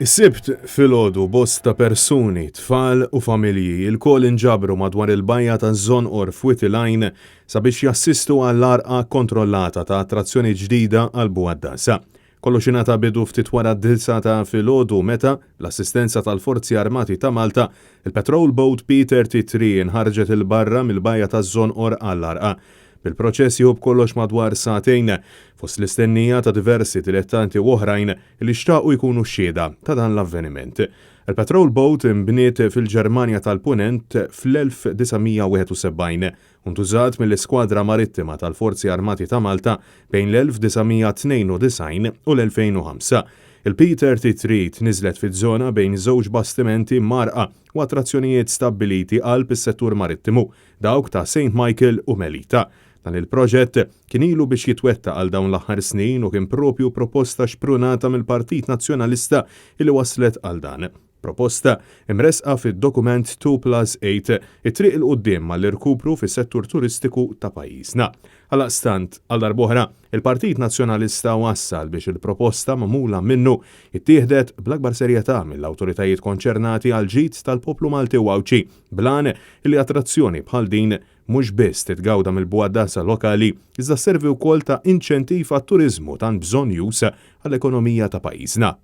Is-sibt filgħodu bosta persuni, tfal u familji il-kol inġabru madwar il-bajja ta' Żonqor f'Witilgħajn sabiex jassistu għall-għarqa kontrollata ta' attrazzjoni ġdida għal Buaddasa. Kollox ingħata bidu ftit wara d-dilsa ta' filgħodu meta l-assistenza tal-Forzi Armati ta' Malta il-Patrol Boat P33 inħarġet il-barra mill-bajja ta' Żonqor għall-għarqa. Bil-proċess jieħu b'kollox madwar sagħtejn fost l-istennija ta' diversi dilettanti oħrajn li xtaqu jkunu xhieda ta' dan l-avveniment. Il-Patrol Boat imbniet fil-Ġermanja tal-Punent fl-1971 u ntużat mill-Iskwadra Marittima tal-Forzi Armati ta' Malta bejn l-1992 u l-2005. Il-P33 tniżlet fiż-żona bejn żewġ bastimenti marqa u attrazzjonijiet stabbiliti qalb is-settur marittimu, dawk ta' St. Michael u Melita. Dan il-proġett kien ilu biex jitwettaq għal dawn l-aħħar snin u kien propju proposta xprunata mill-Partit Nazzjonalista li waslet għal dan. Proposta imresqa fid-dokument 2+8 it-triq il-qudiem mal-irkupru fis-settur turistiku ta' pajjiżna. Għaldaqstant, għal darb'oħra, il-Partit Nazzjonalista wassal biex il-proposta magħmula minnu ittieħdet bl-akbar serjetà mill-awtoritajiet konċernati għal ġid tal-poplu Malti u Awċi, blan li attrazzjoni bħal din mhux biss titgawda mill-Buaddasa lokali, iżda sservi wkoll ta' inċentiv għat-turiżmu tant bżonn już għall-ekonomija ta' pajjiżna.